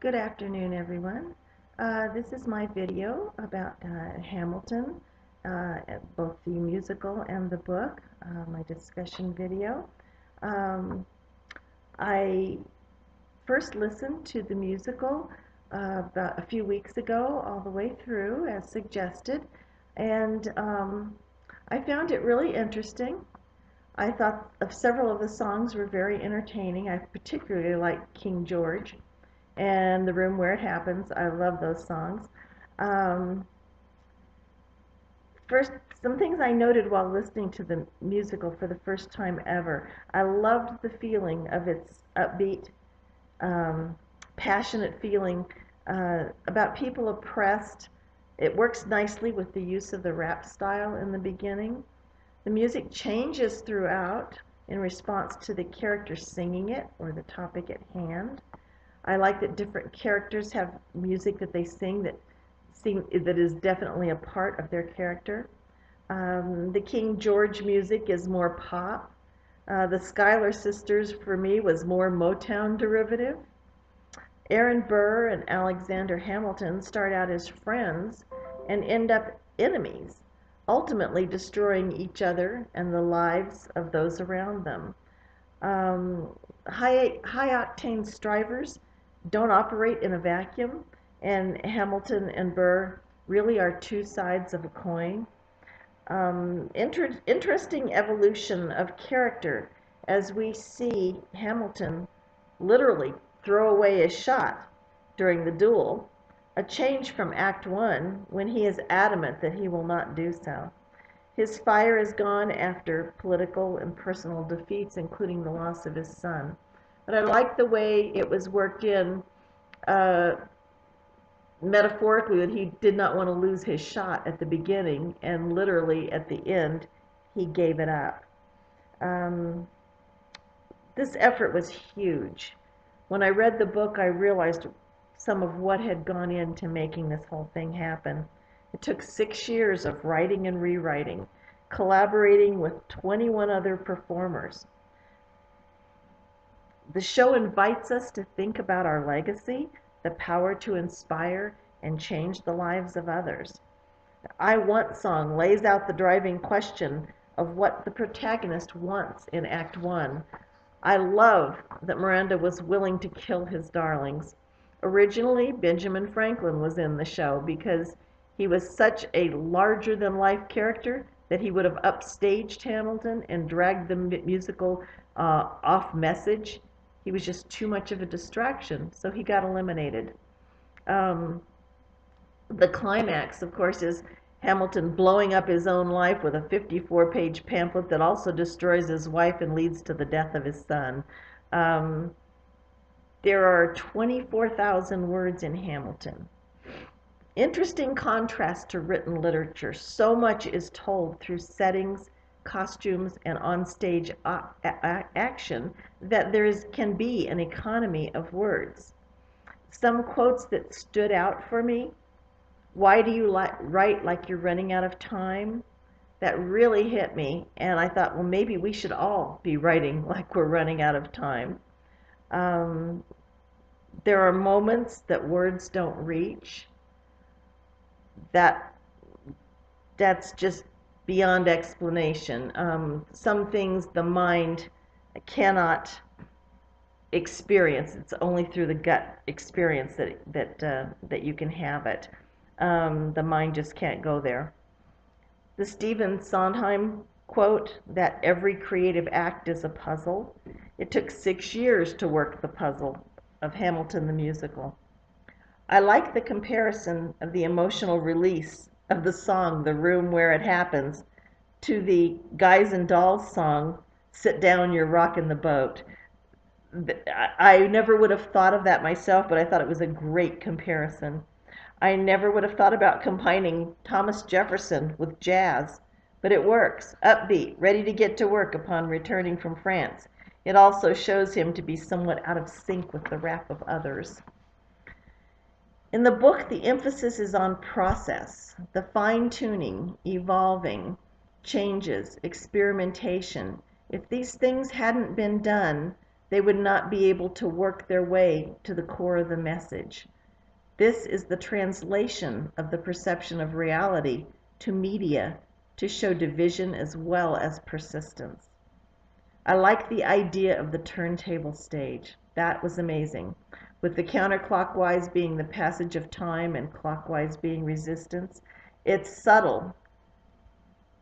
Good afternoon, everyone. This is my video about Hamilton, both the musical and the book, my discussion video. Um, I first listened to the musical about a few weeks ago, all the way through, as suggested, and I found it really interesting. I thought of several of the songs were very entertaining. I particularly like King George and The Room Where It Happens. I love those songs. Um, First, some things I noted while listening to the musical for the first time ever. I loved the feeling of its upbeat, um, passionate feeling about people oppressed. It works nicely with the use of the rap style in the beginning. The music changes throughout in response to the character singing it or the topic at hand. I like that different characters have music that they sing that is definitely a part of their character. The King George music is more pop. The Schuyler sisters for me was more Motown derivative. Aaron Burr and Alexander Hamilton start out as friends and end up enemies, ultimately destroying each other and the lives of those around them. High octane strivers don't operate in a vacuum, and Hamilton and Burr really are two sides of a coin. Interesting evolution of character as we see Hamilton literally throw away his shot during the duel, a change from Act 1 when he is adamant that he will not do so. His fire is gone after political and personal defeats, including the loss of his son. But I like the way it was worked in uh, metaphorically, that he did not want to lose his shot at the beginning, and literally at the end, he gave it up. Um, this effort was huge. When I read the book, I realized some of what had gone into making this whole thing happen. It took 6 years of writing and rewriting, collaborating with 21 other performers. The show invites us to think about our legacy, the power to inspire and change the lives of others. The I Want song lays out the driving question of what the protagonist wants in Act 1. I love that Miranda was willing to kill his darlings. Originally, Benjamin Franklin was in the show because he was such a larger than life character that he would have upstaged Hamilton and dragged the musical off message. He was just too much of a distraction, so he got eliminated. Um, the climax, of course, is Hamilton blowing up his own life with a 54-page pamphlet that also destroys his wife and leads to the death of his son. Um, there are 24,000 words in Hamilton. Interesting contrast to written literature. So much is told through settings, costumes, and onstage action that can be an economy of words. Some quotes that stood out for me: why do you write like you're running out of time? That really hit me, and I thought, well, maybe we should all be writing like we're running out of time. Um, there are moments that words don't reach. That that's just beyond explanation. Some things the mind cannot experience. It's only through the gut experience that you can have it. The mind just can't go there. The Stephen Sondheim quote that every creative act is a puzzle. It took 6 years to work the puzzle of Hamilton the musical. I like the comparison of the emotional release of the song The Room Where It Happens to the Guys and Dolls song Sit Down, You're Rockin' the Boat. I never would have thought of that myself, but I thought it was a great comparison. I never would have thought about combining Thomas Jefferson with jazz, but it works. Upbeat, ready to get to work upon returning from France. It also shows him to be somewhat out of sync with the rap of others. In the book, the emphasis is on process, the fine-tuning, evolving, changes, experimentation. If these things hadn't been done, They would not be able to work their way to the core of the message. This is the translation of the perception of reality to media to show division as well as persistence. I like the idea of the turntable stage. That was amazing. With the counterclockwise being the passage of time and clockwise being resistance. It's subtle,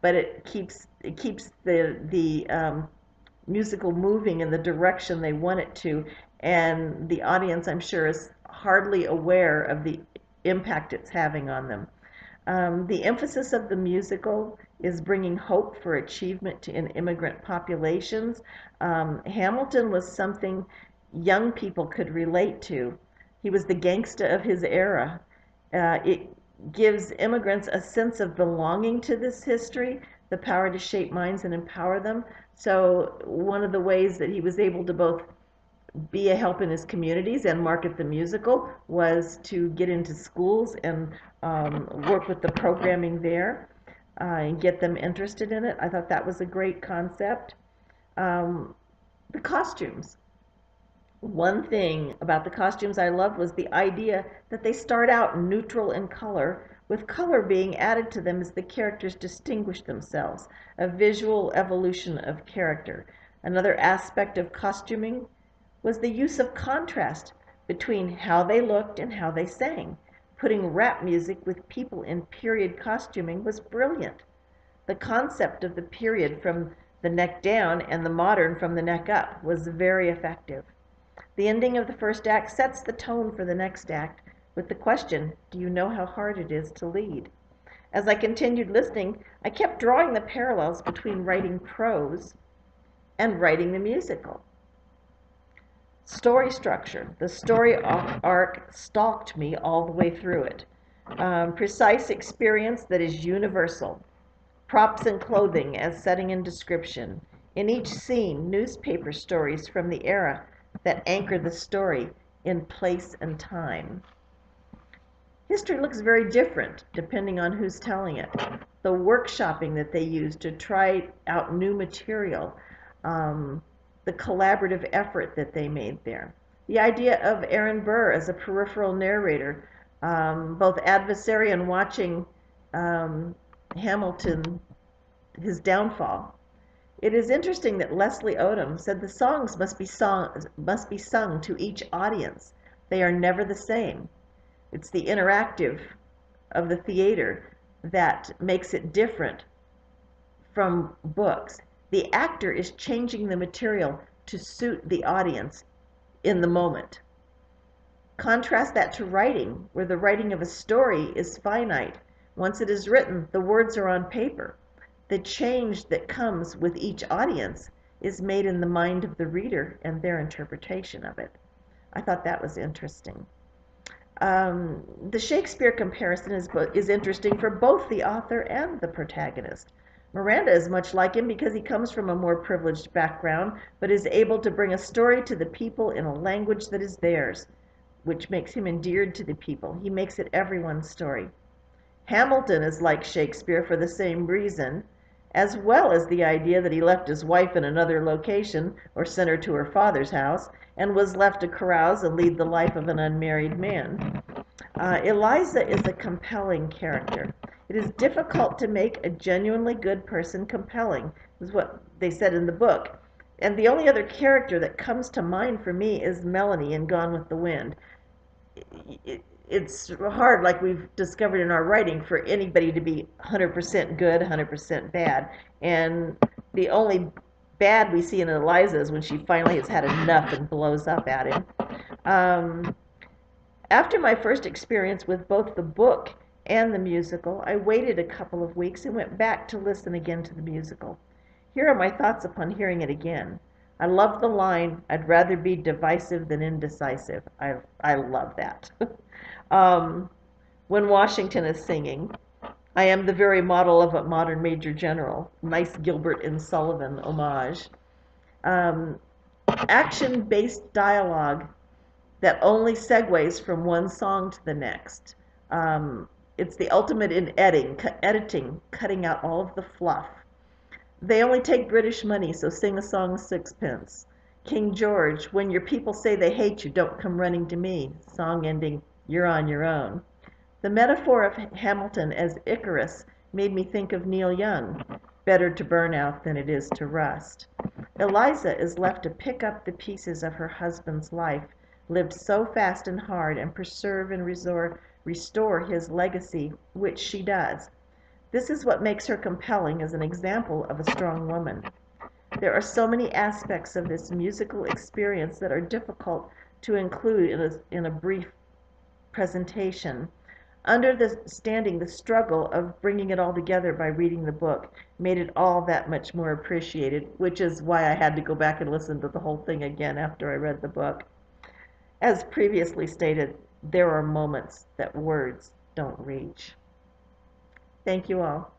but it keeps the musical moving in the direction they want it to, and the audience, I'm sure, is hardly aware of the impact it's having on them. The emphasis of the musical is bringing hope for achievement in immigrant populations. Hamilton was something young people could relate to. He was the gangsta of his era. It gives immigrants a sense of belonging to this history, the power to shape minds and empower them. So one of the ways that he was able to both be a help in his communities and market the musical was to get into schools and work with the programming there and get them interested in it. I thought that was a great concept. The costumes. One thing about the costumes I loved was the idea that they start out neutral in color, with color being added to them as the characters distinguish themselves, a visual evolution of character. Another aspect of costuming was the use of contrast between how they looked and how they sang. Putting rap music with people in period costuming was brilliant. The concept of the period from the neck down and the modern from the neck up was very effective. The ending of the first act sets the tone for the next act with the question, do you know how hard it is to lead? As I continued listening, I kept drawing the parallels between writing prose and writing the musical. Story structure. The story arc stalked me all the way through it. Precise experience that is universal. Props and clothing as setting and description. In each scene, newspaper stories from the era that anchor the story in place and time. History looks very different depending on who's telling it. The workshopping that they use to try out new material, the collaborative effort that they made there. The idea of Aaron Burr as a peripheral narrator, both adversary and watching Hamilton, his downfall. It is interesting that Leslie Odom said the songs must be sung to each audience. They are never the same. It's the interactive of the theater that makes it different from books. The actor is changing the material to suit the audience in the moment. Contrast that to writing, where the writing of a story is finite. Once it is written, the words are on paper. The change that comes with each audience is made in the mind of the reader and their interpretation of it. I thought that was interesting. The Shakespeare comparison is interesting for both the author and the protagonist. Miranda is much like him because he comes from a more privileged background, but is able to bring a story to the people in a language that is theirs, which makes him endeared to the people. He makes it everyone's story. Hamilton is like Shakespeare for the same reason, as well as the idea that he left his wife in another location or sent her to her father's house and was left to carouse and lead the life of an unmarried man. Eliza is a compelling character. It is difficult to make a genuinely good person compelling, is what they said in the book. And the only other character that comes to mind for me is Melanie in Gone with the Wind. It's hard, like we've discovered in our writing, for anybody to be 100% good, 100% bad. And the only bad we see in Eliza is when she finally has had enough and blows up at him. After my first experience with both the book and the musical, I waited a couple of weeks and went back to listen again to the musical. Here are my thoughts upon hearing it again. I love the line, I'd rather be divisive than indecisive. I love that. When Washington is singing, I am the very model of a modern Major General. Nice Gilbert and Sullivan homage. Action-based dialogue that only segues from one song to the next. It's the ultimate in editing, cutting out all of the fluff. They only take British money, so sing a song 6 pence. King George, when your people say they hate you, don't come running to me. Song ending, you're on your own. The metaphor of Hamilton as Icarus made me think of Neil Young. Better to burn out than it is to rust. Eliza is left to pick up the pieces of her husband's life, lived so fast and hard, and preserve and restore his legacy, which she does. This is what makes her compelling as an example of a strong woman. There are so many aspects of this musical experience that are difficult to include in a brief presentation. Understanding the struggle of bringing it all together by reading the book made it all that much more appreciated, which is why I had to go back and listen to the whole thing again after I read the book. As previously stated, there are moments that words don't reach. Thank you all.